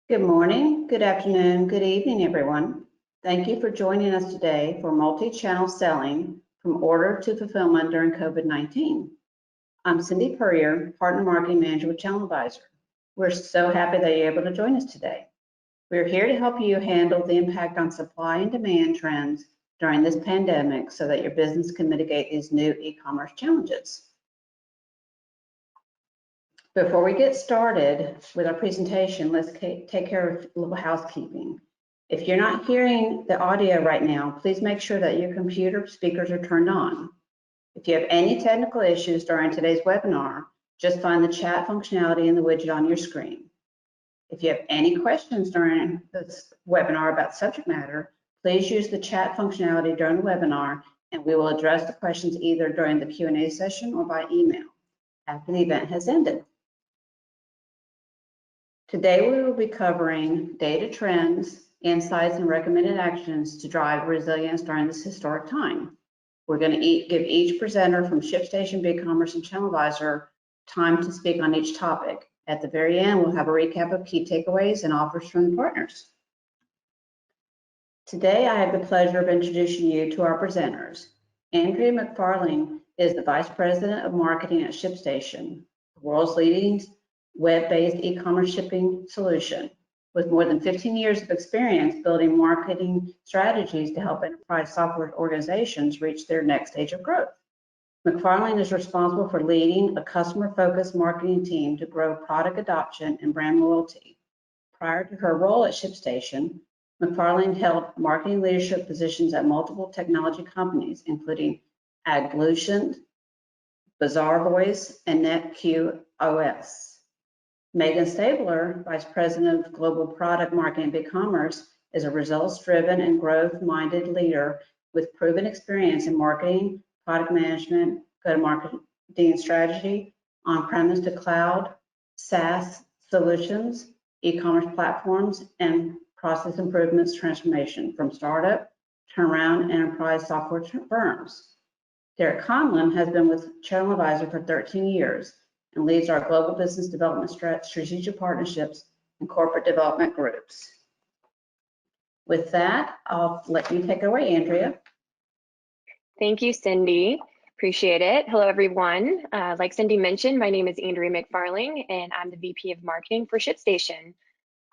Good morning, good afternoon, good evening, everyone. Thank you for joining us today for multi-channel selling from order to fulfillment during COVID-19. I'm Cindy Purrier, Partner Marketing Manager with ChannelAdvisor. We're so happy that you're able to join us today. We're here to help you handle the impact on supply and demand trends during this pandemic so that your business can mitigate these new e-commerce challenges. Before we get started with our presentation, let's take care of a little housekeeping. If you're not hearing the audio right now, please make sure that your computer speakers are turned on. If you have any technical issues during today's webinar, just find the chat functionality in the widget on your screen. If you have any questions during this webinar about subject matter, please use the chat functionality during the webinar, and we will address the questions either during the Q&A session or by email after the event has ended. Today, we will be covering data trends, insights, and recommended actions to drive resilience during this historic time. We're going to give each presenter from ShipStation, BigCommerce, and ChannelAdvisor time to speak on each topic. At the very end, we'll have a recap of key takeaways and offers from the partners. Today, I have the pleasure of introducing you to our presenters. Andrea McFarling is the Vice President of Marketing at ShipStation, the world's leading web-based e-commerce shipping solution. With more than 15 years of experience building marketing strategies to help enterprise software organizations reach their next stage of growth. McFarling is responsible for leading a customer-focused marketing team to grow product adoption and brand loyalty. Prior to her role at ShipStation, McFarling held marketing leadership positions at multiple technology companies, including Aglution, Bazaar Voice, and NetQoS. Megan Stabler, Vice President of Global Product Marketing at BigCommerce, is a results-driven and growth-minded leader with proven experience in marketing, product management, go-to-market strategy, on-premise to cloud, SaaS solutions, e-commerce platforms, and process improvements transformation from startup, turnaround, enterprise software firms. Derek Conlon has been with ChannelAdvisor for 13 years and leads our global business development strategic partnerships and corporate development groups. With that, I'll let you take it away, Andrea. Thank you, Cindy. Appreciate it. Hello, everyone. Like Cindy mentioned, my name is Andrea McFarling, and I'm the VP of Marketing for ShipStation.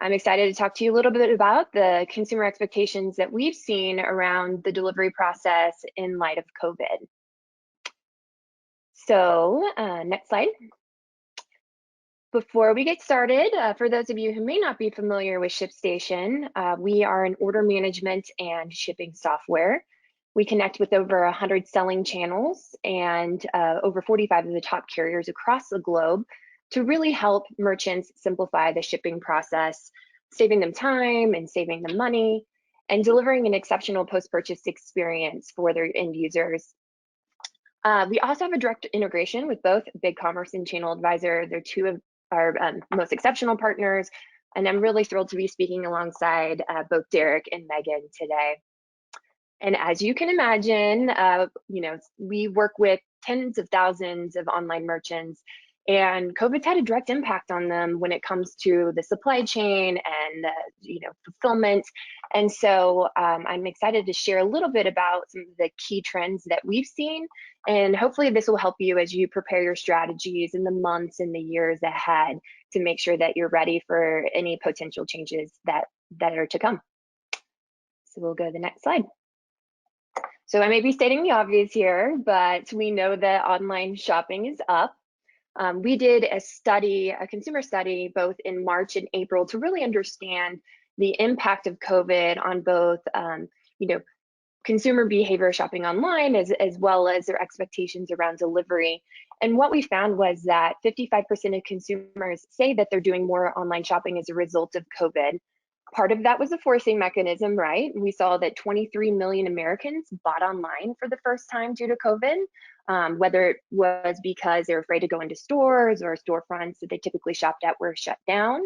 I'm excited to talk to you a little bit about the consumer expectations that we've seen around the delivery process in light of COVID. So, next slide. Before we get started, for those of you who may not be familiar with ShipStation, we are an order management and shipping software. We connect with over 100 selling channels and over 45 of the top carriers across the globe to really help merchants simplify the shipping process, saving them time and saving them money, and delivering an exceptional post-purchase experience for their end users. We also have a direct integration with both BigCommerce and ChannelAdvisor. They're two of our most exceptional partners, and I'm really thrilled to be speaking alongside both Derek and Megan today. And as you can imagine, we work with tens of thousands of online merchants, and COVID's had a direct impact on them when it comes to the supply chain and fulfillment. And so I'm excited to share a little bit about some of the key trends that we've seen, and hopefully this will help you as you prepare your strategies in the months and the years ahead to make sure that you're ready for any potential changes that are to come. So we'll go to the next slide. So I may be stating the obvious here, but we know that online shopping is up. We did a consumer study, both in March and April to really understand the impact of COVID on both, consumer behavior shopping online as well as their expectations around delivery. And what we found was that 55% of consumers say that they're doing more online shopping as a result of COVID. Part of that was a forcing mechanism, right? We saw that 23 million Americans bought online for the first time due to COVID, whether it was because they're afraid to go into stores or storefronts that they typically shopped at were shut down.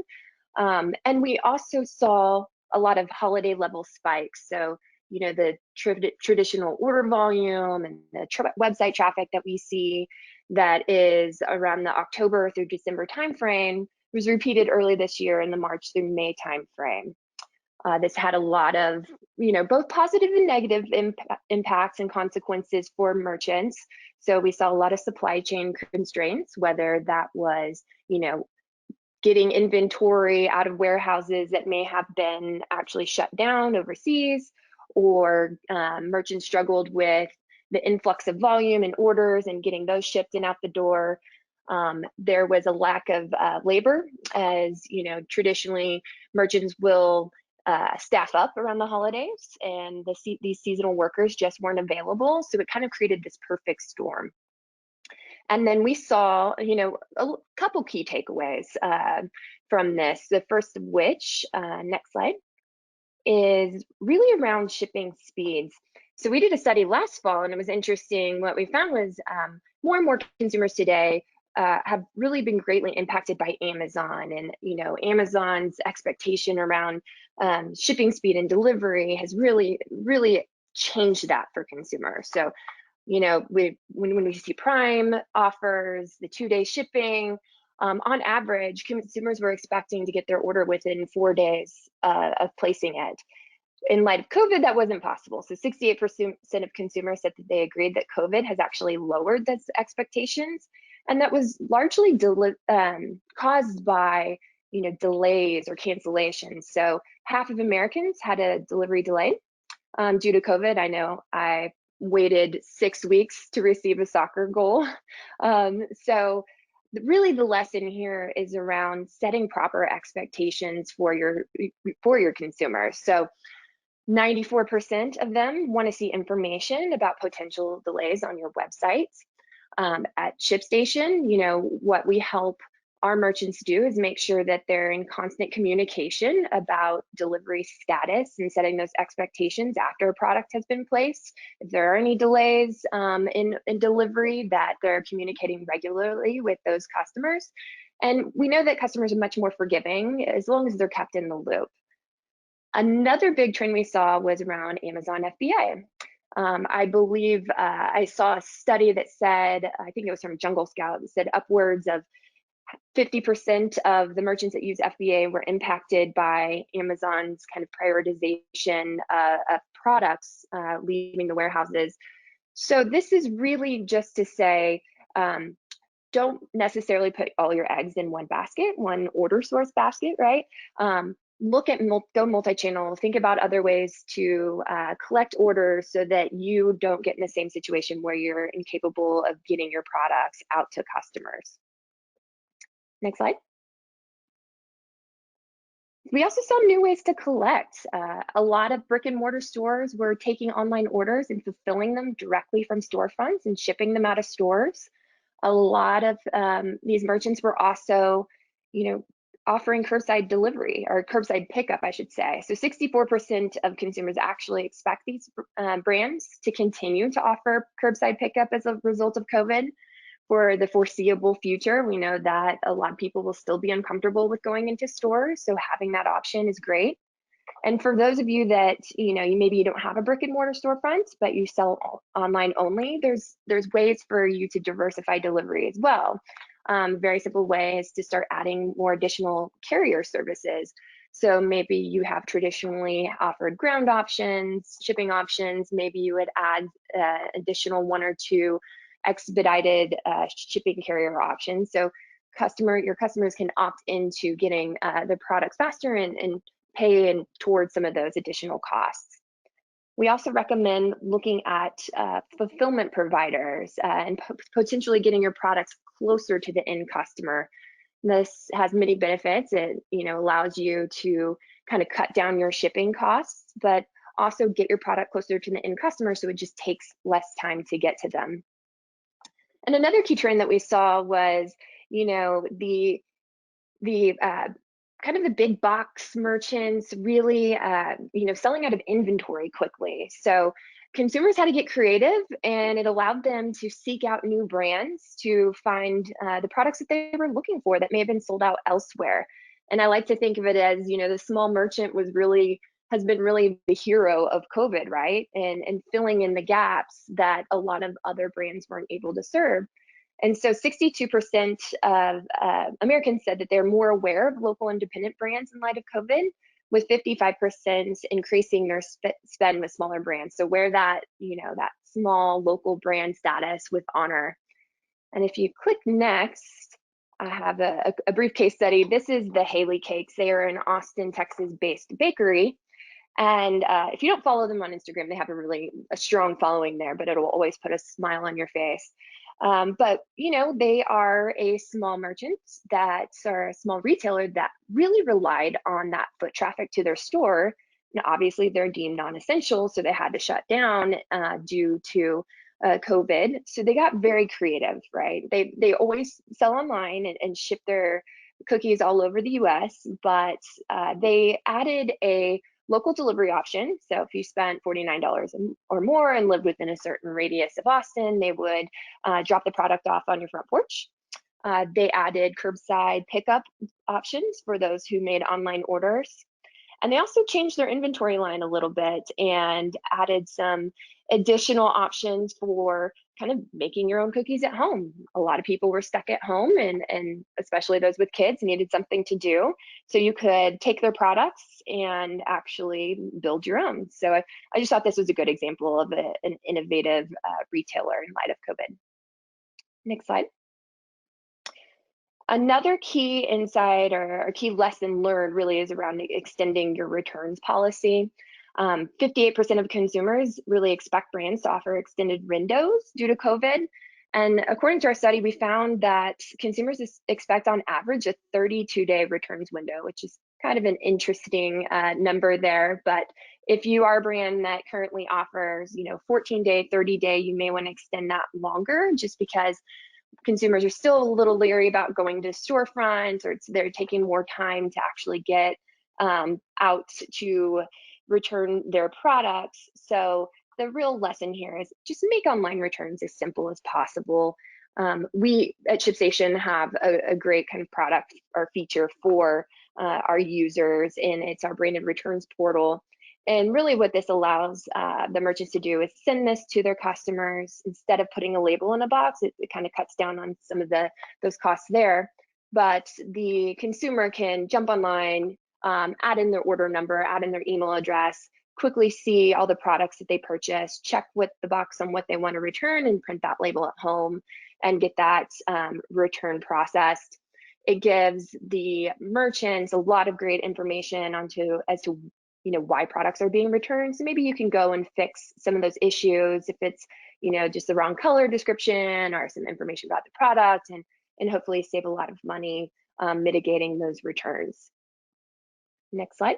And we also saw a lot of holiday level spikes. So, the traditional order volume and the website traffic that we see that is around the October through December timeframe was repeated early this year in the March through May timeframe. This had a lot of, both positive and negative impacts and consequences for merchants. So we saw a lot of supply chain constraints, whether that was, getting inventory out of warehouses that may have been actually shut down overseas, or merchants struggled with the influx of volume and orders and getting those shipped and out the door. There was a lack of labor, as traditionally merchants will staff up around the holidays, and these seasonal workers just weren't available. So it kind of created this perfect storm. And then we saw, a couple key takeaways from this. The first of which, next slide, is really around shipping speeds. So we did a study last fall, and it was interesting. What we found was more and more consumers today have really been greatly impacted by Amazon, and Amazon's expectation around shipping speed and delivery has really changed that for consumers. So when we see Prime offers, the 2-day shipping, on average, consumers were expecting to get their order within 4 days of placing it. In light of COVID, that wasn't possible. So 68% of consumers said that they agreed that COVID has actually lowered those expectations. And that was largely caused by delays or cancellations. So half of Americans had a delivery delay due to COVID. I know I waited 6 weeks to receive a soccer goal. So really the lesson here is around setting proper expectations for your consumers. So 94% of them want to see information about potential delays on your website. At ShipStation, what we help our merchants do is make sure that they're in constant communication about delivery status and setting those expectations after a product has been placed. If there are any delays in delivery, that they're communicating regularly with those customers. And we know that customers are much more forgiving as long as they're kept in the loop. Another big trend we saw was around Amazon FBA. I believe I saw a study that said, I think it was from Jungle Scout, that said upwards of 50% of the merchants that use FBA were impacted by Amazon's kind of prioritization of products leaving the warehouses. So this is really just to say, don't necessarily put all your eggs in one basket, one order source basket, right? Look at go multi-channel, think about other ways to collect orders so that you don't get in the same situation where you're incapable of getting your products out to customers. Next slide. We also saw new ways to collect. A lot of brick and mortar stores were taking online orders and fulfilling them directly from storefronts and shipping them out of stores. A lot of these merchants were also, offering curbside delivery, or curbside pickup, I should say. So 64% of consumers actually expect these brands to continue to offer curbside pickup as a result of COVID. For the foreseeable future, we know that a lot of people will still be uncomfortable with going into stores, so having that option is great. And for those of you that, maybe you don't have a brick and mortar storefront, but you sell online only, there's ways for you to diversify delivery as well. Very simple way is to start adding more additional carrier services. So maybe you have traditionally offered ground options, shipping options, maybe you would add additional 1 or 2 expedited shipping carrier options. So your customers can opt into getting the products faster and pay towards some of those additional costs. We also recommend looking at fulfillment providers and potentially getting your products closer to the end customer. This has many benefits. It allows you to kind of cut down your shipping costs, but also get your product closer to the end customer, so it just takes less time to get to them. And another key trend that we saw was, the kind of the big box merchants really, selling out of inventory quickly. So consumers had to get creative, and it allowed them to seek out new brands to find the products that they were looking for that may have been sold out elsewhere. And I like to think of it as, the small merchant has been really the hero of COVID, right? And filling in the gaps that a lot of other brands weren't able to serve. And so 62% of Americans said that they're more aware of local independent brands in light of COVID, with 55% increasing their spend with smaller brands. So wear that, that small local brand status with honor. And if you click next, I have a brief case study. This is the Haleigh cakes. They are an Austin, Texas-based bakery. And if you don't follow them on Instagram, they have a strong following there, but it'll always put a smile on your face. But they are a small merchant or a small retailer that really relied on that foot traffic to their store. Now, obviously, they're deemed non-essential, so they had to shut down due to COVID. So they got very creative, right? They always sell online and ship their cookies all over the US, but they added a local delivery option. So if you spent $49 or more and lived within a certain radius of Austin, they would drop the product off on your front porch. They added curbside pickup options for those who made online orders. And they also changed their inventory line a little bit and added some additional options for kind of making your own cookies at home. A lot of people were stuck at home, and especially those with kids needed something to do. So you could take their products and actually build your own. So I just thought this was a good example of an innovative retailer in light of COVID. Next slide. Another key insight or key lesson learned really is around extending your returns policy. 58% of consumers really expect brands to offer extended windows due to COVID. And according to our study, we found that consumers expect on average a 32-day returns window, which is kind of an interesting number there. But if you are a brand that currently offers, 14-day, 30-day, you may want to extend that longer, just because consumers are still a little leery about going to storefronts, or they're taking more time to actually get out to return their products. So the real lesson here is just make online returns as simple as possible. We at ShipStation have a great kind of product or feature for our users, and it's our branded returns portal. And really what this allows the merchants to do is send this to their customers. Instead of putting a label in a box, it kind of cuts down on some of those costs there. But the consumer can jump online, add in their order number, add in their email address, quickly see all the products that they purchased, check with the box on what they want to return, and print that label at home and get that return processed. It gives the merchants a lot of great information as to why products are being returned. So maybe you can go and fix some of those issues if it's just the wrong color description or some information about the product, and hopefully save a lot of money mitigating those returns. Next slide.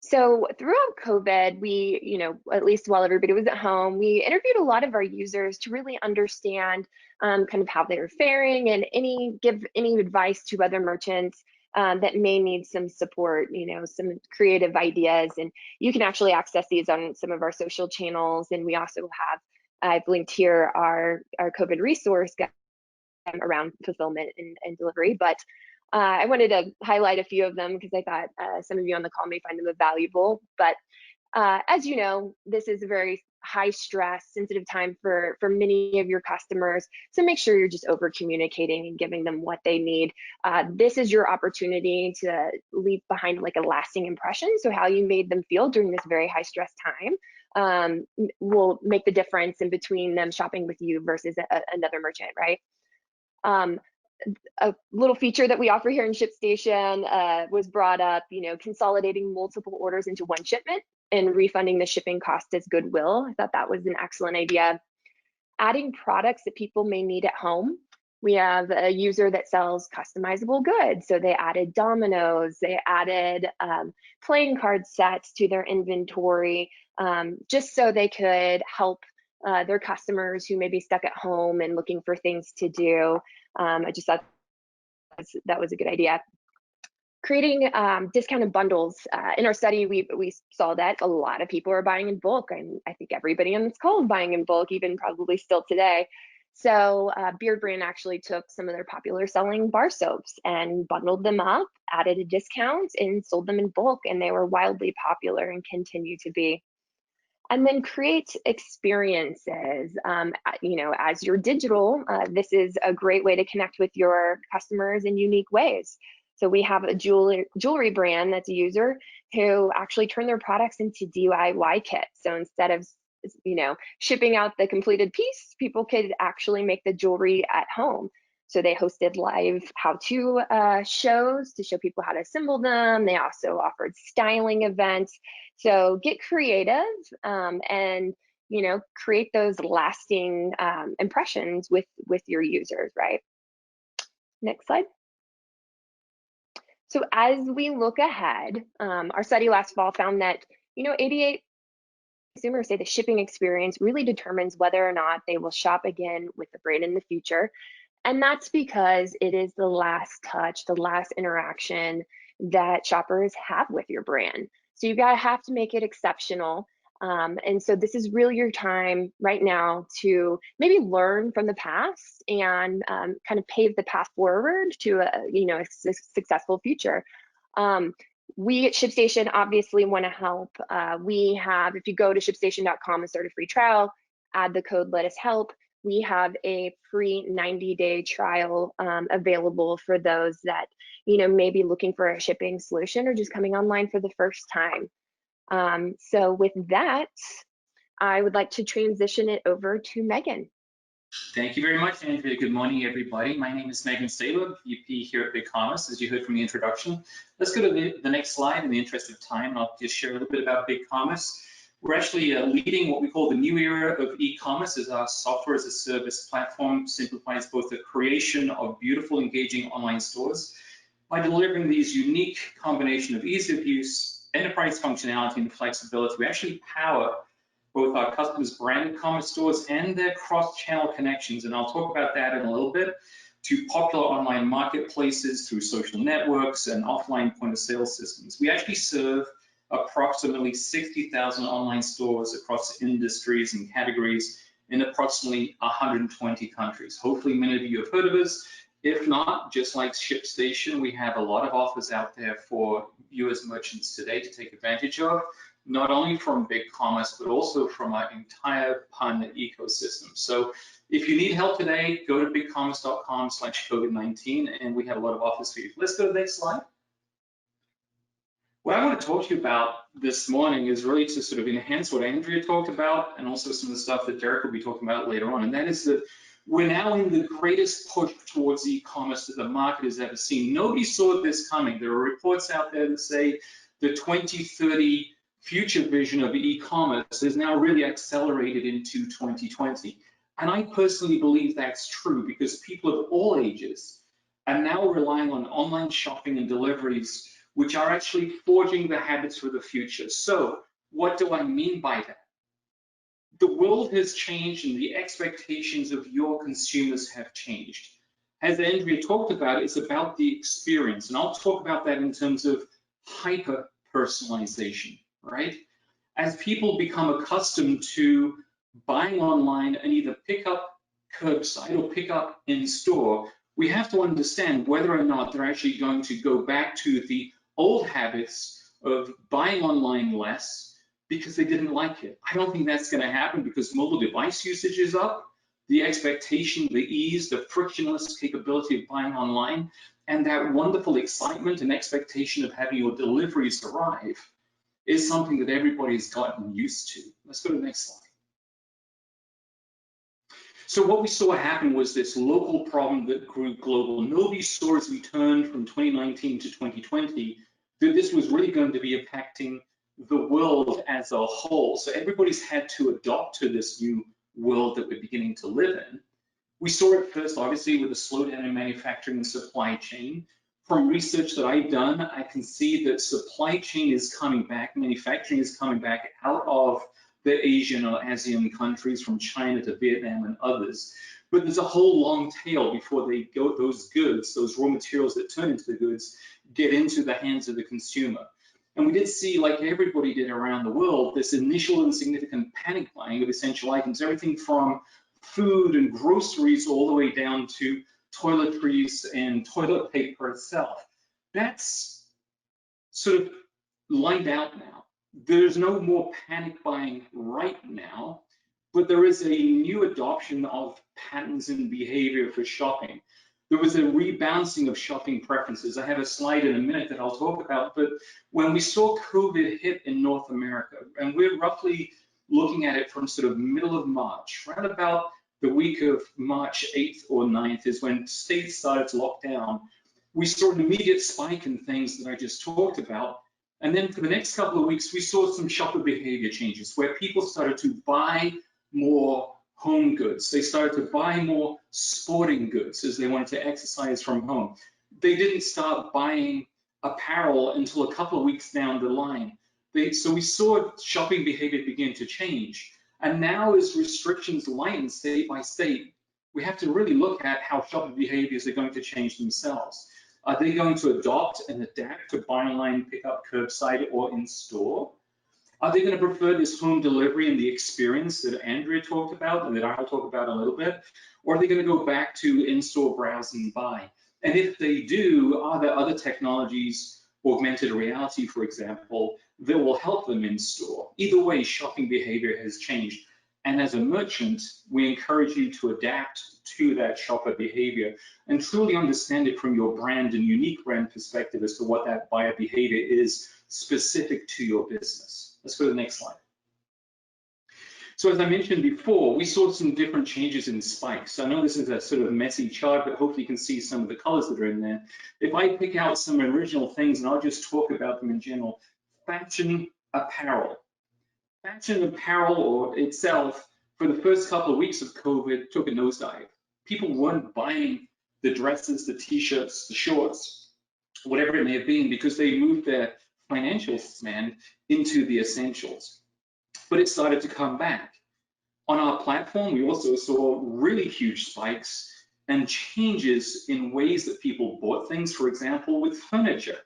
So throughout COVID, we, at least while everybody was at home, we interviewed a lot of our users to really understand kind of how they were faring, and give any advice to other merchants that may need some support, some creative ideas. And you can actually access these on some of our social channels. And we also have, I've linked here our COVID resource guide around fulfillment and delivery. But I wanted to highlight a few of them because I thought some of you on the call may find them valuable. But as you know, this is a very high stress, sensitive time for many of your customers. So make sure you're just over communicating and giving them what they need. This is your opportunity to leave behind like a lasting impression. So how you made them feel during this very high stress time will make the difference in between them shopping with you versus another merchant, right? A little feature that we offer here in ShipStation was brought up, consolidating multiple orders into one shipment and refunding the shipping cost as goodwill. I thought that was an excellent idea. Adding products that people may need at home. We have a user that sells customizable goods. So they added dominoes, they added playing card sets to their inventory, just so they could help their customers who may be stuck at home and looking for things to do. I just thought that was a good idea. Creating discounted bundles. In our study, we saw that a lot of people are buying in bulk, and I think everybody on this call is buying in bulk, even probably still today. So Beard Brand actually took some of their popular selling bar soaps and bundled them up, added a discount, and sold them in bulk, and they were wildly popular and continue to be. And then create experiences. You know, as you're digital, this is a great way to connect with your customers in unique ways. So we have a jewelry brand that's a user who actually turned their products into DIY kits. So instead of, you know, shipping out the completed piece, people could actually make the jewelry at home. So they hosted live how-to shows to show people how to assemble them. They also offered styling events. So get creative and, you know, create those lasting impressions with your users, right? Next slide. So as we look ahead, our study last fall found that, you know, 88 consumers say the shipping experience really determines whether or not they will shop again with the brand in the future. And that's because it is the last touch, the last interaction that shoppers have with your brand. So you have to make it exceptional. And so this is really your time right now to maybe learn from the past and kind of pave the path forward to a, you know, a successful future. We at ShipStation obviously want to help. We have, if you go to shipstation.com and start a free trial, add the code Let Us Help. We have a free 90-day trial available for those that, you know, may be looking for a shipping solution or just coming online for the first time. So with that, I would like to transition it over to Megan. Thank you very much, Andrea. Good morning, everybody. My name is Megan Stabler, VP here at BigCommerce, as you heard from the introduction. Let's go to the next slide in the interest of time, and I'll just share a little bit about BigCommerce. We're actually leading what we call the new era of e-commerce, as our software as a service platform simplifies both the creation of beautiful, engaging online stores by delivering these unique combination of ease of use, enterprise functionality, and flexibility. We actually power both our customers' branded commerce stores and their cross-channel connections, and I'll talk about that in a little bit, to popular online marketplaces through social networks and offline point-of-sale systems. We actually serve approximately 60,000 online stores across industries and categories in approximately 120 countries. Hopefully many of you have heard of us. If not, just like ShipStation, we have a lot of offers out there for you as merchants today to take advantage of, not only from BigCommerce, but also from our entire partner ecosystem. So if you need help today, go to bigcommerce.com/COVID-19, and we have a lot of offers for you. Let's go to the next slide. What I want to talk to you about this morning is really to sort of enhance what Andrea talked about and also some of the stuff that Derek will be talking about later on. And that is that we're now in the greatest push towards e-commerce that the market has ever seen. Nobody saw this coming. There are reports out there that say the 2030 future vision of e-commerce is now really accelerated into 2020. And I personally believe that's true because people of all ages are now relying on online shopping and deliveries, which are actually forging the habits for the future. So what do I mean by that? The world has changed and the expectations of your consumers have changed. As Andrea talked about, it's about the experience. And I'll talk about that in terms of hyper-personalization, right? As people become accustomed to buying online and either pick up curbside or pick up in store, we have to understand whether or not they're actually going to go back to the old habits of buying online less because they didn't like it. I don't think that's going to happen because mobile device usage is up, the expectation, the ease, the frictionless capability of buying online, and that wonderful excitement and expectation of having your deliveries arrive is something that everybody's gotten used to. Let's go to the next slide. So what we saw happen was this local problem that grew global. Nobody saw as we turned from 2019 to 2020 that this was really going to be impacting the world as a whole. So everybody's had to adopt to this new world that we're beginning to live in. We saw it first, obviously, with a slowdown in manufacturing and supply chain. From research that I've done, I can see that supply chain is coming back, manufacturing is coming back out of the Asian or ASEAN countries, from China to Vietnam and others. But there's a whole long tail before they go, those goods, those raw materials that turn into the goods, get into the hands of the consumer. And we did see, like everybody did around the world, this initial and significant panic buying of essential items, everything from food and groceries all the way down to toiletries and toilet paper itself. That's sort of lined out now. There's no more panic buying right now, but there is a new adoption of patterns and behavior for shopping. There was a rebalancing of shopping preferences. I have a slide in a minute that I'll talk about, but when we saw COVID hit in North America, and we're roughly looking at it from sort of middle of March, right about the week of March 8th or 9th is when states started to lock down. We saw an immediate spike in things that I just talked about. And then for the next couple of weeks, we saw some shopper behavior changes where people started to buy more home goods. They started to buy more sporting goods as they wanted to exercise from home. They didn't start buying apparel until a couple of weeks down the line. So we saw shopping behavior begin to change. And now as restrictions lighten state by state, we have to really look at how shopper behaviors are going to change themselves. Are they going to adopt and adapt to buy online, pick up curbside or in store? Are they going to prefer this home delivery and the experience that Andrea talked about and that I'll talk about a little bit? Or are they going to go back to in-store browse and buy? And if they do, are there other technologies, augmented reality, for example, that will help them in store? Either way, shopping behavior has changed. And as a merchant, we encourage you to adapt to that shopper behavior and truly understand it from your brand and unique brand perspective as to what that buyer behavior is specific to your business. Let's go to the next slide. So as I mentioned before, we saw some different changes in spikes. I know this is a sort of messy chart, but hopefully you can see some of the colors that are in there. If I pick out some original things, and I'll just talk about them in general, fashion apparel. Fashion apparel or itself, for the first couple of weeks of COVID, took a nosedive. People weren't buying the dresses, the t-shirts, the shorts, whatever it may have been, because they moved their financial spend into the essentials. But it started to come back. On our platform, we also saw really huge spikes and changes in ways that people bought things, for example, with furniture.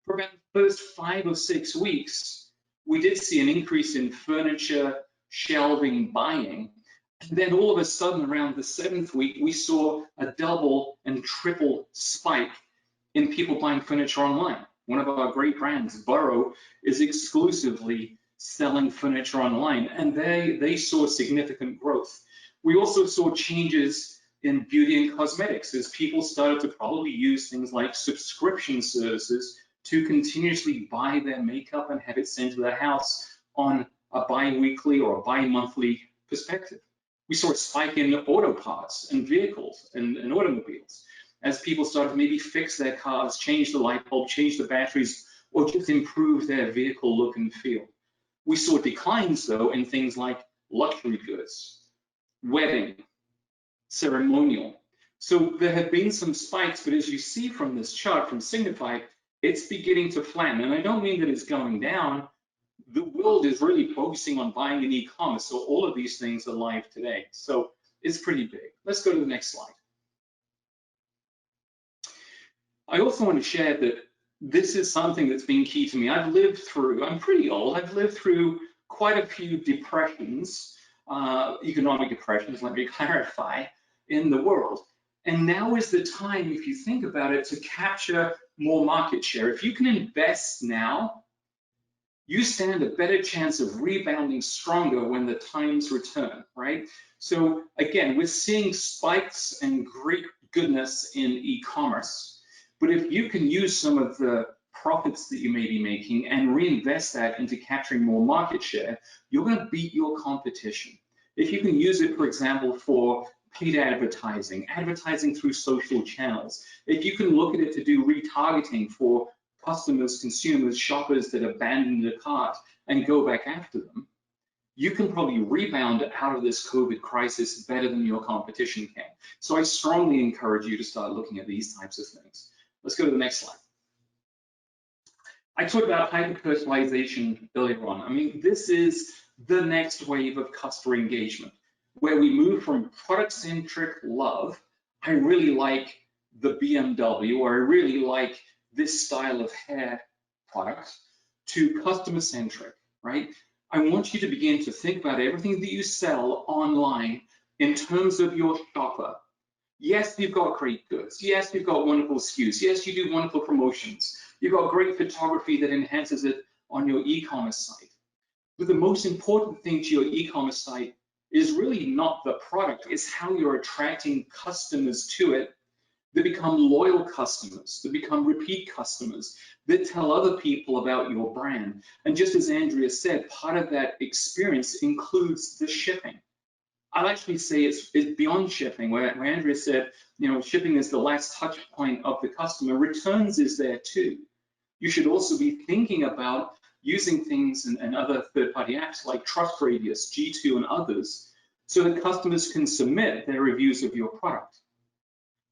For about the first 5 or 6 weeks, we did see an increase in furniture, shelving, buying. And then all of a sudden, around the 7th week, we saw a double and triple spike in people buying furniture online. One of our great brands, Burrow, is exclusively selling furniture online, and they saw significant growth. We also saw changes in beauty and cosmetics as people started to probably use things like subscription services to continuously buy their makeup and have it sent to their house on a bi-weekly or a bi-monthly perspective. We saw a spike in auto parts and vehicles and automobiles as people started to maybe fix their cars, change the light bulb, change the batteries, or just improve their vehicle look and feel. We saw declines, though, in things like luxury goods, wedding, ceremonial. So there have been some spikes, but as you see from this chart from Signify, it's beginning to flatten. And I don't mean that it's going down. The world is really focusing on buying in e-commerce, so all of these things are live today. So it's pretty big. Let's go to the next slide. I also want to share that this is something that's been key to me. I'm pretty old, I've lived through quite a few depressions, economic depressions, let me clarify, in the world. And now is the time, if you think about it, to capture more market share. If you can invest now, you stand a better chance of rebounding stronger when the times return, right? So again, we're seeing spikes and great goodness in e-commerce, but if you can use some of the profits that you may be making and reinvest that into capturing more market share, you're going to beat your competition. If you can use it, for example, for paid advertising, advertising through social channels, if you can look at it to do retargeting for customers, consumers, shoppers that abandon the cart and go back after them, you can probably rebound out of this COVID crisis better than your competition can. So I strongly encourage you to start looking at these types of things. Let's go to the next slide. I talked about hyper-personalization earlier on. I mean, this is the next wave of customer engagement, where we move from product-centric love, I really like the BMW, or I really like this style of hair product, to customer-centric, right? I want you to begin to think about everything that you sell online in terms of your shopper. Yes, you've got great goods. Yes, you've got wonderful SKUs. Yes, you do wonderful promotions. You've got great photography that enhances it on your e-commerce site. But the most important thing to your e-commerce site is really not the product, it's how you're attracting customers to it that become loyal customers, that become repeat customers, that tell other people about your brand. And just as Andrea said, part of that experience includes the shipping. I'd actually say it's beyond shipping, where Andrea said, you know, shipping is the last touch point of the customer. Returns is there too. You should also be thinking about using things and other third-party apps like Trust Radius, G2, and others, so that customers can submit their reviews of your product.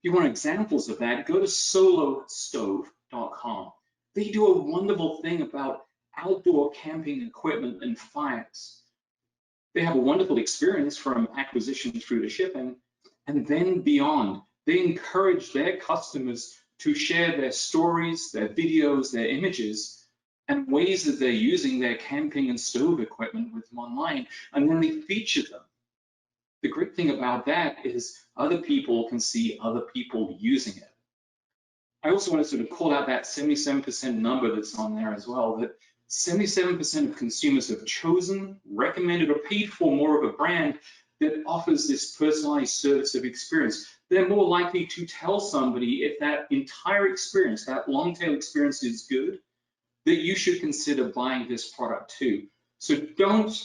If you want examples of that, go to solostove.com. They do a wonderful thing about outdoor camping equipment and fires. They have a wonderful experience from acquisition through to shipping, and then beyond. They encourage their customers to share their stories, their videos, their images, and ways that they're using their camping and stove equipment with them online, and then they feature them. The great thing about that is other people can see other people using it. I also want to sort of call out that 77% number that's on there as well, that 77% of consumers have chosen, recommended, or paid for more of a brand that offers this personalized service of experience. They're more likely to tell somebody if that entire experience, that long tail experience is good, that you should consider buying this product too. So don't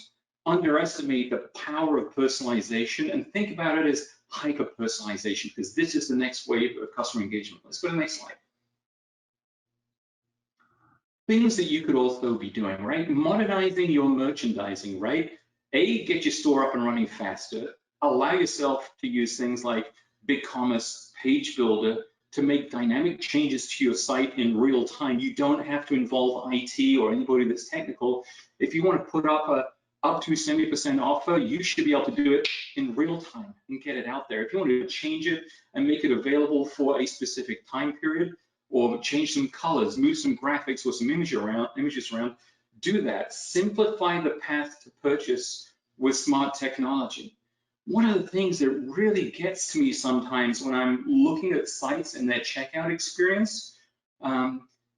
underestimate the power of personalization and think about it as hyper-personalization, because this is the next wave of customer engagement. Let's go to the next slide. Things that you could also be doing, right? Modernizing your merchandising, right? Get your store up and running faster. Allow yourself to use things like BigCommerce Page Builder to make dynamic changes to your site in real time. You don't have to involve IT or anybody that's technical. If you want to put up a up to 70% offer, you should be able to do it in real time and get it out there. If you want to change it and make it available for a specific time period, or change some colors, move some graphics or some images around, do that. Simplify the path to purchase with smart technology. One of the things that really gets to me sometimes when I'm looking at sites and their checkout experience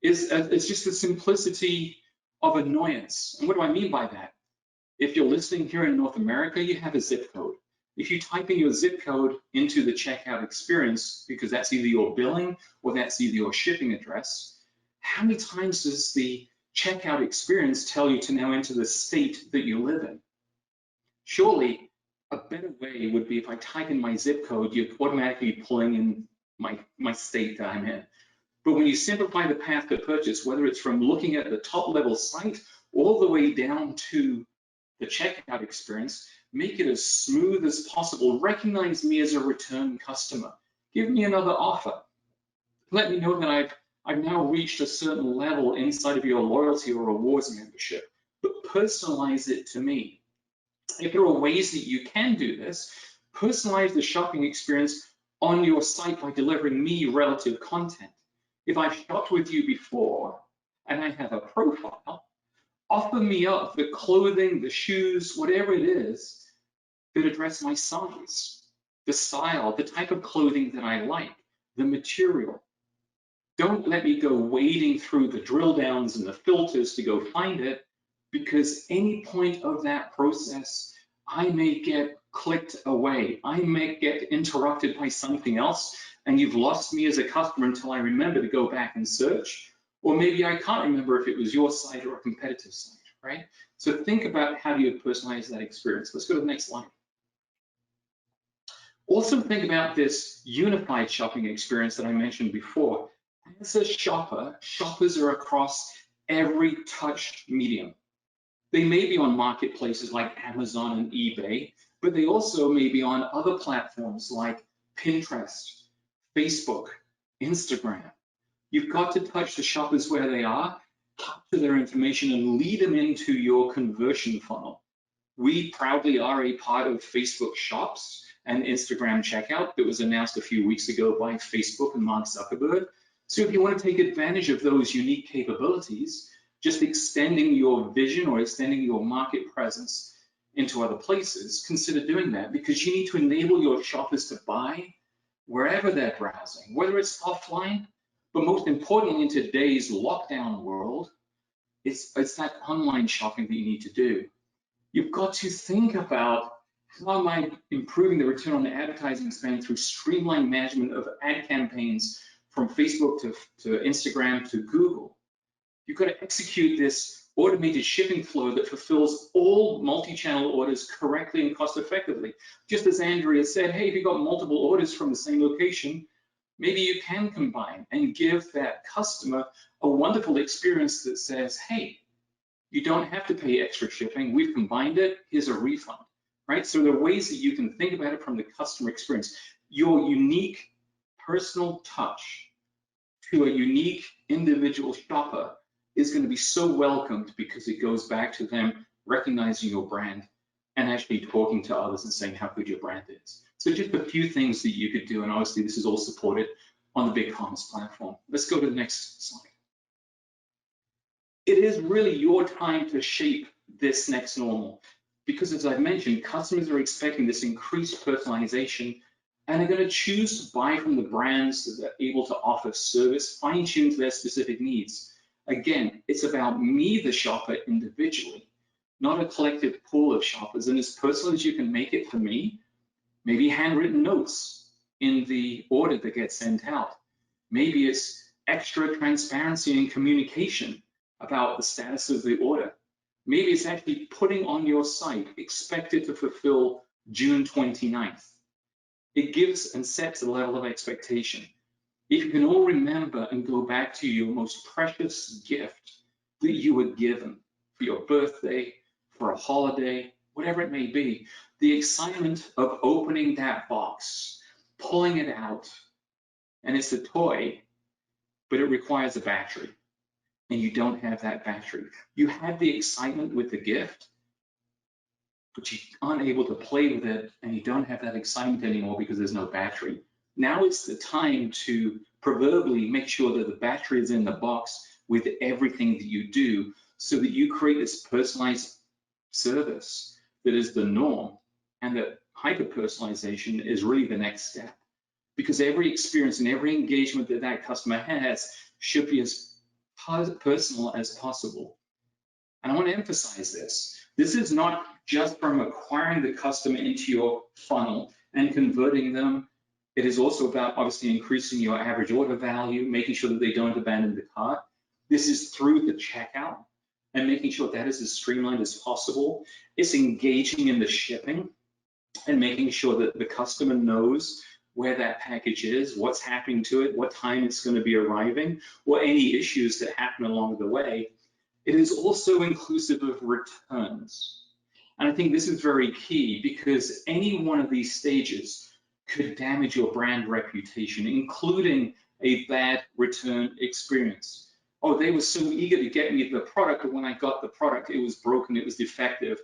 is just the simplicity of annoyance. And what do I mean by that? If you're listening here in North America, you have a zip code. If you type in your zip code into the checkout experience, because that's either your billing or that's either your shipping address, how many times does the checkout experience tell you to now enter the state that you live in? Surely a better way would be if I type in my zip code, you're automatically pulling in my state that I'm in. But when you simplify the path to purchase, whether it's from looking at the top level site all the way down to the checkout experience, make it as smooth as possible. Recognize me as a return customer. Give me another offer. Let me know that I've now reached a certain level inside of your loyalty or rewards membership, but personalize it to me. If there are ways that you can do this, personalize the shopping experience on your site by delivering me relative content. If I've shopped with you before and I have a profile, offer me up the clothing, the shoes, whatever it is that address my size, the style, the type of clothing that I like, the material. Don't let me go wading through the drill downs and the filters to go find it, because any point of that process, I may get clicked away. I may get interrupted by something else, and you've lost me as a customer until I remember to go back and search. Or maybe I can't remember if it was your site or a competitive site, right? So think about how you personalize that experience. Let's go to the next slide. Also think about this unified shopping experience that I mentioned before. As a shopper, shoppers are across every touch medium. They may be on marketplaces like Amazon and eBay, but they also may be on other platforms like Pinterest, Facebook, Instagram. You've got to touch the shoppers where they are, capture their information, and lead them into your conversion funnel. We proudly are a part of Facebook Shops and Instagram Checkout that was announced a few weeks ago by Facebook and Mark Zuckerberg. So if you want to take advantage of those unique capabilities, just extending your vision or extending your market presence into other places, consider doing that, because you need to enable your shoppers to buy wherever they're browsing, whether it's offline, but most importantly in today's lockdown world, It's that online shopping that you need to do. You've got to think about, how am I improving the return on the advertising spend through streamlined management of ad campaigns from Facebook to Instagram to Google? You've got to execute this automated shipping flow that fulfills all multi-channel orders correctly and cost effectively. Just as Andrea said, hey, if you've got multiple orders from the same location, maybe you can combine and give that customer a wonderful experience that says, hey, you don't have to pay extra shipping. We've combined it. Here's a refund, right? So there are ways that you can think about it from the customer experience. Your unique personal touch to a unique individual shopper is going to be so welcomed, because it goes back to them recognizing your brand and actually talking to others and saying how good your brand is. So just a few things that you could do, and obviously this is all supported on the BigCommerce platform. Let's go to the next slide. It is really your time to shape this next normal, because as I've mentioned, customers are expecting this increased personalization and are going to choose to buy from the brands that are able to offer service fine-tuned to their specific needs. Again, it's about me, the shopper, individually, not a collective pool of shoppers. And as personal as you can make it for me, maybe handwritten notes in the order that gets sent out. Maybe it's extra transparency and communication about the status of the order. Maybe it's actually putting on your site, expected to fulfill June 29th. It gives and sets a level of expectation. If you can all remember and go back to your most precious gift that you were given for your birthday, for a holiday, whatever it may be, the excitement of opening that box, pulling it out, and it's a toy, but it requires a battery, and you don't have that battery. You had the excitement with the gift, but you aren't able to play with it, and you don't have that excitement anymore because there's no battery. Now it's the time to proverbially make sure that the battery is in the box with everything that you do, so that you create this personalized service that is the norm, and that hyper-personalization is really the next step. Because every experience and every engagement that that customer has should be as personal as possible. And I want to emphasize this. This is not just from acquiring the customer into your funnel and converting them. It is also about obviously increasing your average order value, making sure that they don't abandon the cart. This is through the checkout and making sure that is as streamlined as possible. It's engaging in the shipping and making sure that the customer knows where that package is, what's happening to it, what time it's going to be arriving, or any issues that happen along the way. It is also inclusive of returns. And I think this is very key, because any one of these stages could damage your brand reputation, including a bad return experience. Oh, they were so eager to get me the product, but when I got the product, it was broken, it was defective,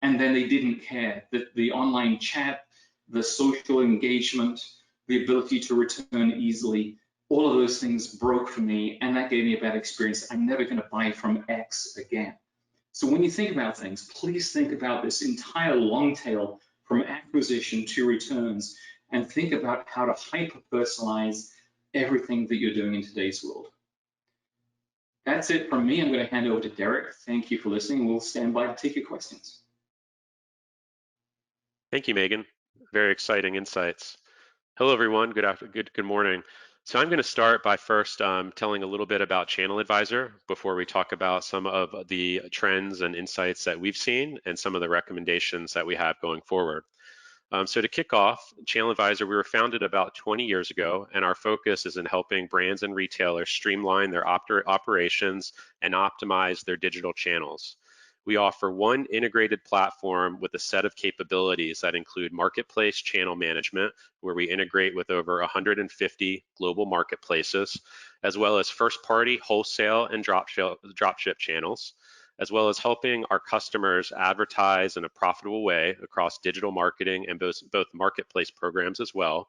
and then they didn't care. The online chat, the social engagement, the ability to return easily, all of those things broke for me, and that gave me a bad experience. I'm never going to buy from X again. So when you think about things, please think about this entire long tail from acquisition to returns, and think about how to hyper-personalize everything that you're doing in today's world. That's it from me. I'm going to hand over to Derek. Thank you for listening. We'll stand by to take your questions. Thank you, Megan. Very exciting insights. Hello, everyone. Good morning. So I'm going to start by first telling a little bit about ChannelAdvisor before we talk about some of the trends and insights that we've seen and some of the recommendations that we have going forward. So to kick off, ChannelAdvisor, we were founded about 20 years ago, and our focus is in helping brands and retailers streamline their operations and optimize their digital channels. We offer one integrated platform with a set of capabilities that include marketplace channel management, where we integrate with over 150 global marketplaces, as well as first-party wholesale and dropship channels, as well as helping our customers advertise in a profitable way across digital marketing and both marketplace programs as well.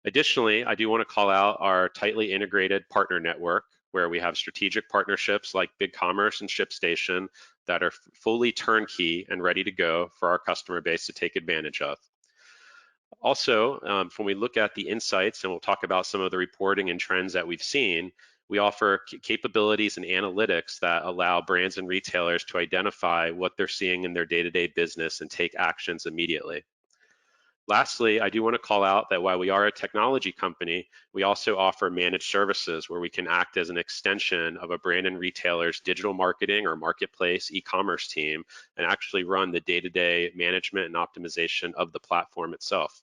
Additionally, I do want to call out our tightly integrated partner network, where we have strategic partnerships like BigCommerce and ShipStation that are fully turnkey and ready to go for our customer base to take advantage of. Also, when we look at the insights, and we'll talk about some of the reporting and trends that we've seen, We offer capabilities and analytics that allow brands and retailers to identify what they're seeing in their day-to-day business and take actions immediately. Lastly, I do want to call out that while we are a technology company, we also offer managed services where we can act as an extension of a brand and retailer's digital marketing or marketplace e-commerce team and actually run the day-to-day management and optimization of the platform itself.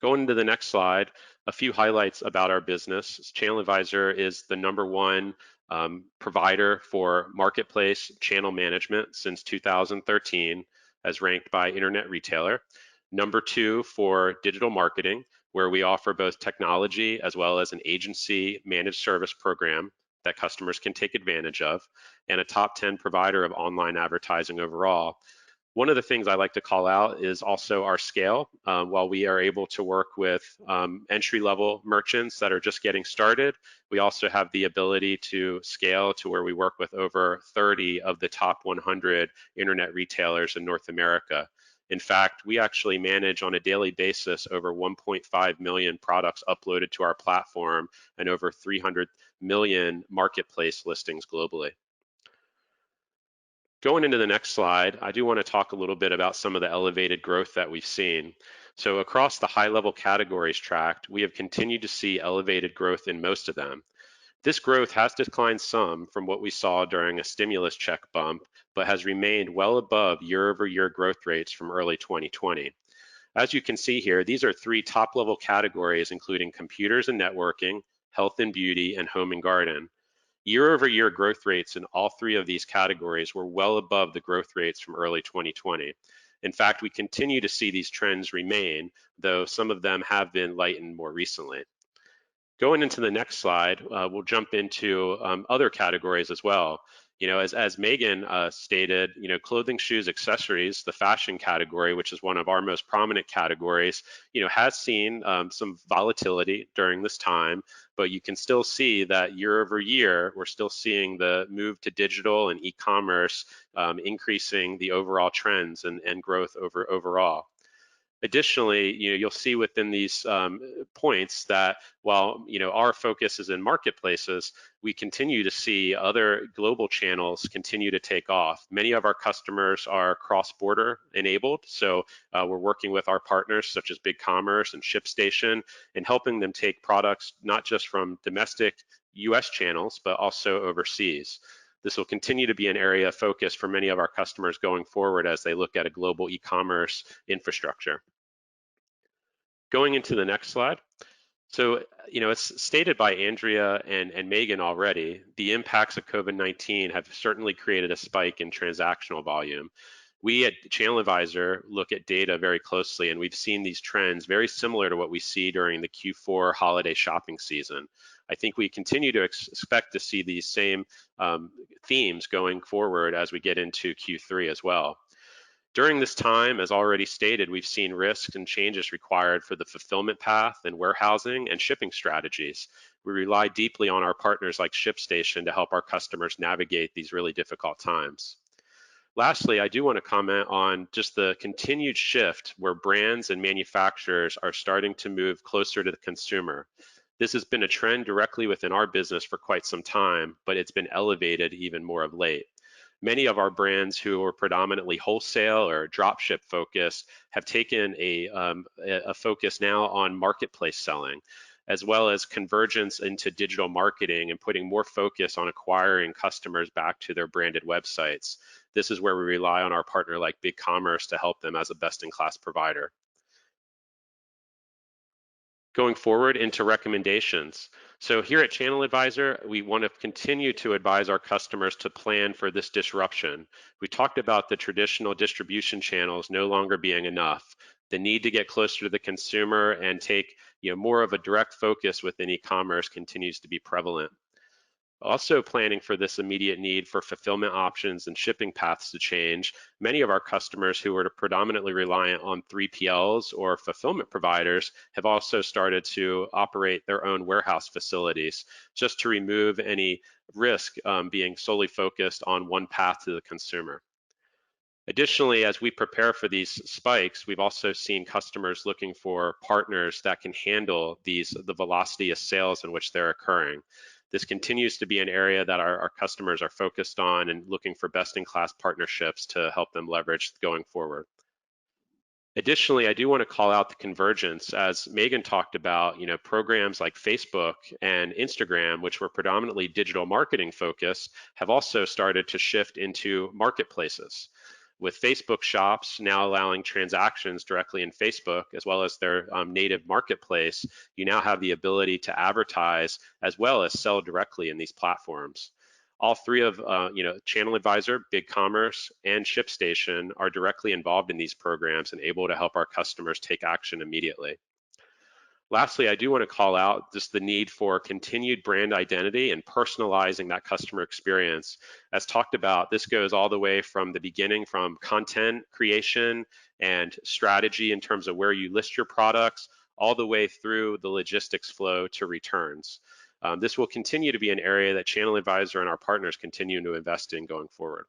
Going to the next slide, a few highlights about our business. ChannelAdvisor is the #1 provider for marketplace channel management since 2013, as ranked by Internet Retailer. #2 for digital marketing, where we offer both technology as well as an agency managed service program that customers can take advantage of, and a top 10 provider of online advertising overall. One of the things I like to call out is also our scale. While we are able to work with entry-level merchants that are just getting started, we also have the ability to scale to where we work with over 30 of the top 100 internet retailers in North America. In fact, we actually manage on a daily basis over 1.5 million products uploaded to our platform and over 300 million marketplace listings globally. Going into the next slide, I do want to talk a little bit about some of the elevated growth that we've seen. So across the high-level categories tracked, we have continued to see elevated growth in most of them. This growth has declined some from what we saw during a stimulus check bump, but has remained well above year-over-year growth rates from early 2020. As you can see here, these are 3 top-level categories, including computers and networking, health and beauty, and home and garden. Year-over-year growth rates in all 3 of these categories were well above the growth rates from early 2020. In fact, we continue to see these trends remain, though some of them have been lightened more recently. Going into the next slide, we'll jump into other categories as well. As Megan stated, clothing, shoes, accessories, the fashion category, which is one of our most prominent categories, has seen some volatility during this time, but you can still see that year over year, we're still seeing the move to digital and e-commerce increasing the overall trends and growth overall. Additionally, you'll see within these points that while our focus is in marketplaces, we continue to see other global channels continue to take off. Many of our customers are cross-border enabled, so we're working with our partners such as BigCommerce and ShipStation and helping them take products not just from domestic US channels, but also overseas. This will continue to be an area of focus for many of our customers going forward as they look at a global e-commerce infrastructure. Going into the next slide. So, it's stated by Andrea and Megan already, the impacts of COVID-19 have certainly created a spike in transactional volume. We at ChannelAdvisor look at data very closely, and we've seen these trends very similar to what we see during the Q4 holiday shopping season. I think we continue to expect to see these same themes going forward as we get into Q3 as well. During this time, as already stated, we've seen risks and changes required for the fulfillment path and warehousing and shipping strategies. We rely deeply on our partners like ShipStation to help our customers navigate these really difficult times. Lastly, I do want to comment on just the continued shift where brands and manufacturers are starting to move closer to the consumer. This has been a trend directly within our business for quite some time, but it's been elevated even more of late. Many of our brands who are predominantly wholesale or dropship focused have taken a focus now on marketplace selling, as well as convergence into digital marketing and putting more focus on acquiring customers back to their branded websites. This is where we rely on our partner like BigCommerce to help them as a best-in-class provider. Going forward into recommendations. So here at ChannelAdvisor, we want to continue to advise our customers to plan for this disruption. We talked about the traditional distribution channels no longer being enough. The need to get closer to the consumer and take more of a direct focus within e-commerce continues to be prevalent. Also planning for this immediate need for fulfillment options and shipping paths to change, many of our customers who are predominantly reliant on 3PLs or fulfillment providers have also started to operate their own warehouse facilities just to remove any risk being solely focused on one path to the consumer. Additionally, as we prepare for these spikes, we've also seen customers looking for partners that can handle the velocity of sales in which they're occurring. this continues to be an area that our customers are focused on and looking for best-in-class partnerships to help them leverage going forward. Additionally, I do want to call out the convergence, as Megan talked about, programs like Facebook and Instagram, which were predominantly digital marketing focused, have also started to shift into marketplaces, with Facebook shops now allowing transactions directly in Facebook, as well as their native marketplace. You now have the ability to advertise as well as sell directly in these platforms. All three of ChannelAdvisor, BigCommerce, and ShipStation are directly involved in these programs and able to help our customers take action immediately. Lastly, I do want to call out just the need for continued brand identity and personalizing that customer experience. As talked about, this goes all the way from the beginning, from content creation and strategy in terms of where you list your products, all the way through the logistics flow to returns. This will continue to be an area that ChannelAdvisor and our partners continue to invest in going forward.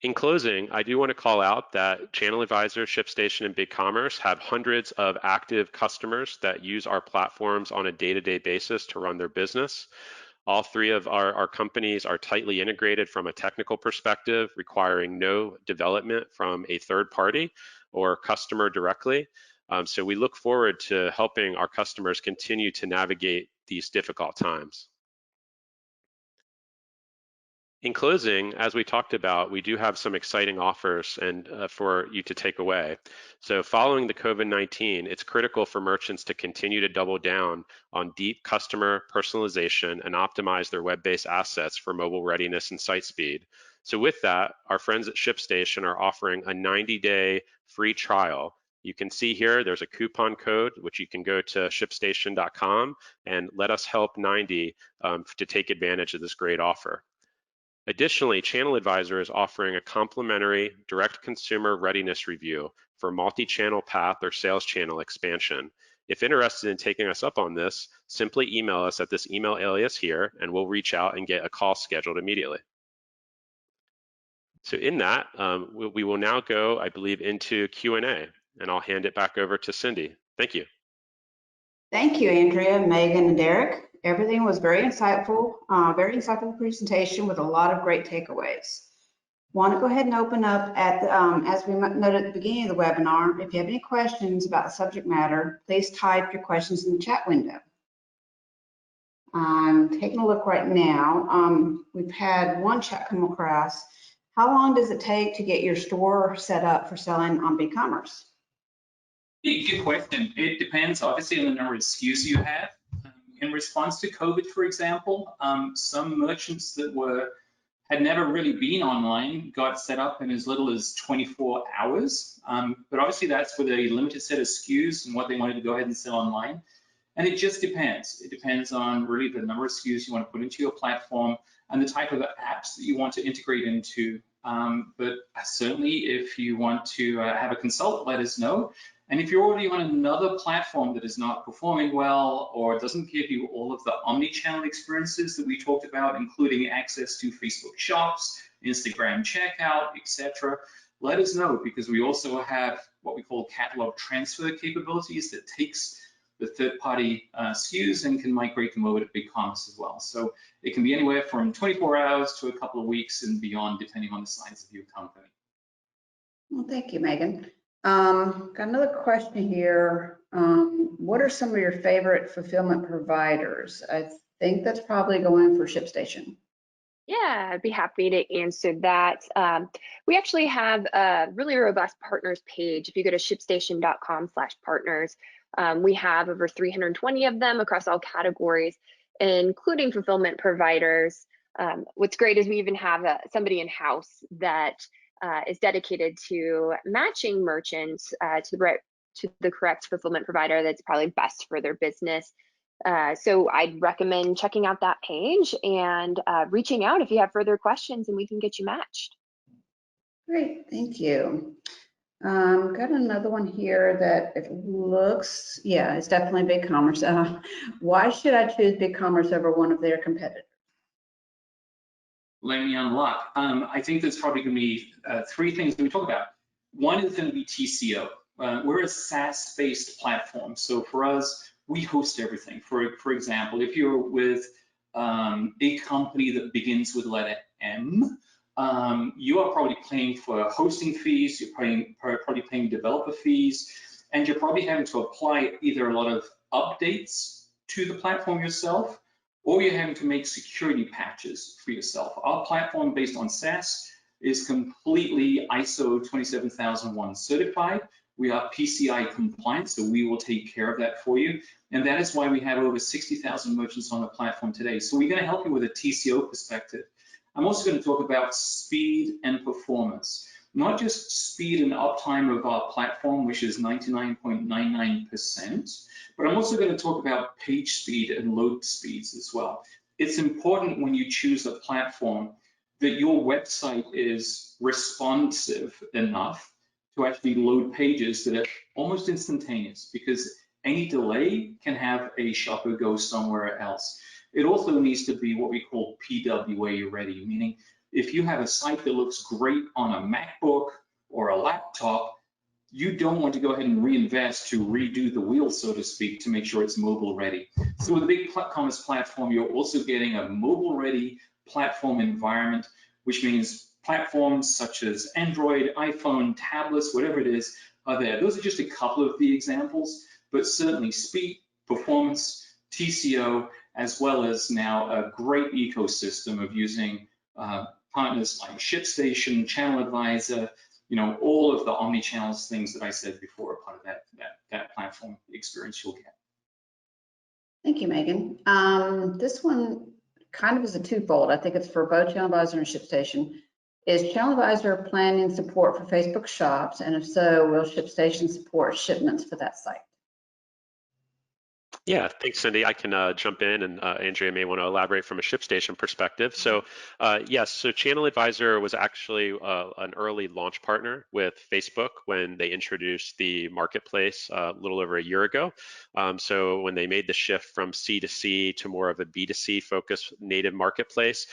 In closing, I do want to call out that ChannelAdvisor, ShipStation, and BigCommerce have hundreds of active customers that use our platforms on a day-to-day basis to run their business. All three of our companies are tightly integrated from a technical perspective, requiring no development from a third party or customer directly. So we look forward to helping our customers continue to navigate these difficult times. In closing, as we talked about, we do have some exciting offers and for you to take away. So following the COVID-19, it's critical for merchants to continue to double down on deep customer personalization and optimize their web-based assets for mobile readiness and site speed. So with that, our friends at ShipStation are offering a 90-day free trial. You can see here, there's a coupon code, which you can go to shipstation.com and let us help 90 to take advantage of this great offer. Additionally, ChannelAdvisor is offering a complimentary direct consumer readiness review for multi-channel path or sales channel expansion. If interested in taking us up on this, simply email us at this email alias here, and we'll reach out and get a call scheduled immediately. So in that, we will now go, I believe, into Q&A, and I'll hand it back over to Cindy. Thank you. Thank you, Andrea, Megan, and Derek. Everything was very insightful presentation with a lot of great takeaways. Want to go ahead and open up at, as we noted at the beginning of the webinar, if you have any questions about the subject matter, please type your questions in the chat window. I'm taking a look right now. We've had one chat come across. How long does it take to get your store set up for selling on BigCommerce? Good question. It depends obviously on the number of SKUs you have. In response to COVID, for example, some merchants that had never really been online got set up in as little as 24 hours. But obviously that's with a limited set of SKUs and what they wanted to go ahead and sell online. And it just depends. It depends on really the number of SKUs you want to put into your platform and the type of apps that you want to integrate into. But certainly if you want to have a consult, let us know. And if you're already on another platform that is not performing well or doesn't give you all of the omni-channel experiences that we talked about, including access to Facebook Shops, Instagram checkout, etc., let us know, because we also have what we call catalog transfer capabilities that takes the third-party SKUs and can migrate them over to BigCommerce as well. So it can be anywhere from 24 hours to a couple of weeks and beyond, depending on the size of your company. Well, thank you, Megan. Got another question here. What are some of your favorite fulfillment providers? I think that's probably going for ShipStation. Yeah, I'd be happy to answer that. We actually have a really robust partners page. If you go to shipstation.com/partners, we have over 320 of them across all categories, including fulfillment providers. What's great is we even have somebody in-house that is dedicated to matching merchants to the correct fulfillment provider that's probably best for their business. So I'd recommend checking out that page and reaching out if you have further questions, and we can get you matched. Great, thank you. Got another one here that it looks, yeah, it's definitely BigCommerce. Why should I choose BigCommerce over one of their competitors? Let me unlock. I think there's probably going to be three things that we talk about. One is going to be TCO. We're a SaaS-based platform, so for us, we host everything. For example, if you're with a company that begins with letter M, you are probably paying for hosting fees, you're probably paying developer fees, and you're probably having to apply either a lot of updates to the platform yourself, or you're having to make security patches for yourself. Our platform, based on SaaS, is completely ISO 27001 certified. We are PCI compliant, so we will take care of that for you. And that is why we have over 60,000 merchants on the platform today. So we're going to help you with a TCO perspective. I'm also going to talk about speed and performance, not just speed and uptime of our platform, which is 99.99%, but I'm also going to talk about page speed and load speeds as well. It's important when you choose a platform that your website is responsive enough to actually load pages that are almost instantaneous, because any delay can have a shopper go somewhere else. It also needs to be what we call PWA ready, meaning if you have a site that looks great on a MacBook or a laptop, you don't want to go ahead and reinvest to redo the wheel, so to speak, to make sure it's mobile ready. So with a BigCommerce platform, you're also getting a mobile ready platform environment, which means platforms such as Android, iPhone, tablets, whatever it is, are there. Those are just a couple of the examples, but certainly speed, performance, TCO, as well as now a great ecosystem of using partners like ShipStation, ChannelAdvisor, all of the omni-channel things that I said before are part of that platform experience you'll get. Thank you, Megan. This one kind of is a twofold. I think it's for both ChannelAdvisor and ShipStation. Is ChannelAdvisor planning support for Facebook shops? And if so, will ShipStation support shipments for that site? Yeah, thanks, Cindy. I can jump in, and Andrea may want to elaborate from a ShipStation perspective. So yes, so ChannelAdvisor was actually an early launch partner with Facebook when they introduced the marketplace a little over a year ago. So when they made the shift from C2C to more of a B2C focused native marketplace,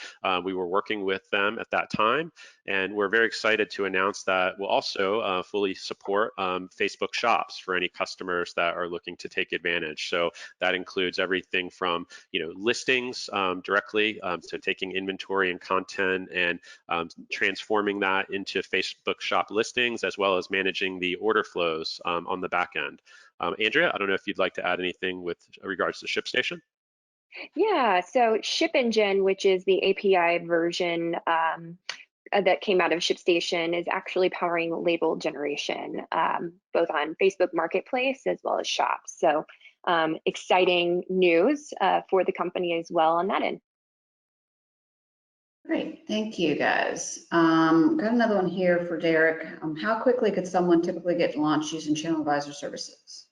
we were working with them at that time. And we're very excited to announce that we'll also fully support Facebook shops for any customers that are looking to take advantage. So that includes everything from listings directly, so taking inventory and content and transforming that into Facebook shop listings, as well as managing the order flows on the back end. Andrea, I don't know if you'd like to add anything with regards to ShipStation. Yeah, so Ship Engine, which is the API version that came out of ShipStation, is actually powering label generation, both on Facebook Marketplace as well as shops. So exciting news for the company as well on that end. Great, thank you guys. Got another one here for Derek. How quickly could someone typically get launched using ChannelAdvisor services?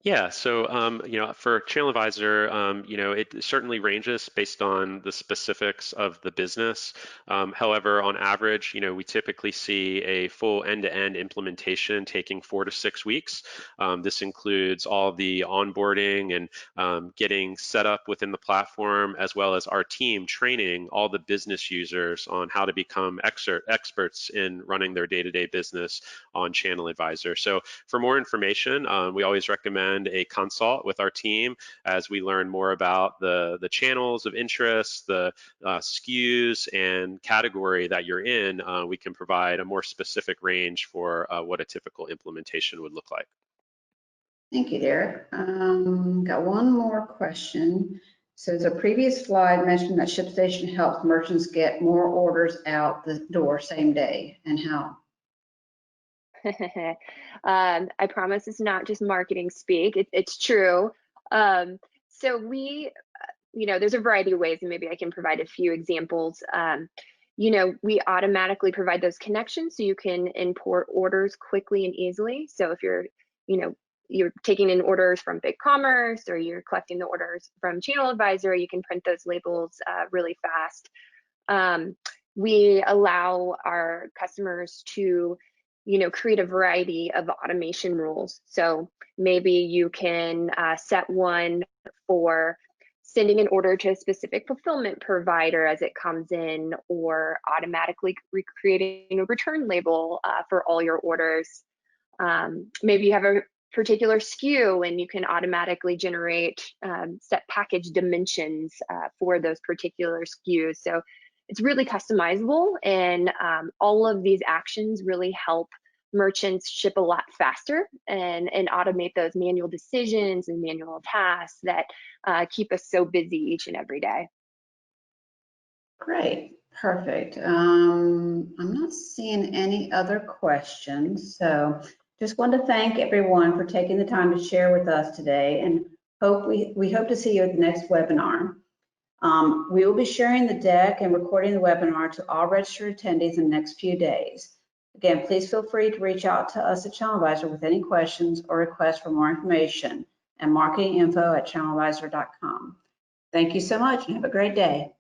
Yeah, so for ChannelAdvisor, it certainly ranges based on the specifics of the business. However, on average, we typically see a full end-to-end implementation taking 4 to 6 weeks. This includes all the onboarding and getting set up within the platform, as well as our team training all the business users on how to become experts in running their day-to-day business on ChannelAdvisor. So for more information, we always recommend a consult with our team as we learn more about the channels of interest, the SKUs and category that you're in. We can provide a more specific range for what a typical implementation would look like. Thank you, Derek. Got one more question. So the previous slide mentioned that ShipStation helps merchants get more orders out the door same day, and how? I promise it's not just marketing speak. It's true. So we, there's a variety of ways, and maybe I can provide a few examples. We automatically provide those connections so you can import orders quickly and easily. So if you're taking in orders from BigCommerce, or you're collecting the orders from ChannelAdvisor, you can print those labels really fast. We allow our customers to create a variety of automation rules. So maybe you can set one for sending an order to a specific fulfillment provider as it comes in, or automatically recreating a return label for all your orders. Maybe you have a particular SKU, and you can automatically generate set package dimensions for those particular SKUs. So it's really customizable, and all of these actions really help merchants ship a lot faster and automate those manual decisions and manual tasks that keep us so busy each and every day. Great, perfect. I'm not seeing any other questions, so just want to thank everyone for taking the time to share with us today, and we hope to see you at the next webinar. We will be sharing the deck and recording the webinar to all registered attendees in the next few days. Again, please feel free to reach out to us at ChannelAdvisor with any questions or requests for more information at marketinginfo@channeladvisor.com. Thank you so much and have a great day.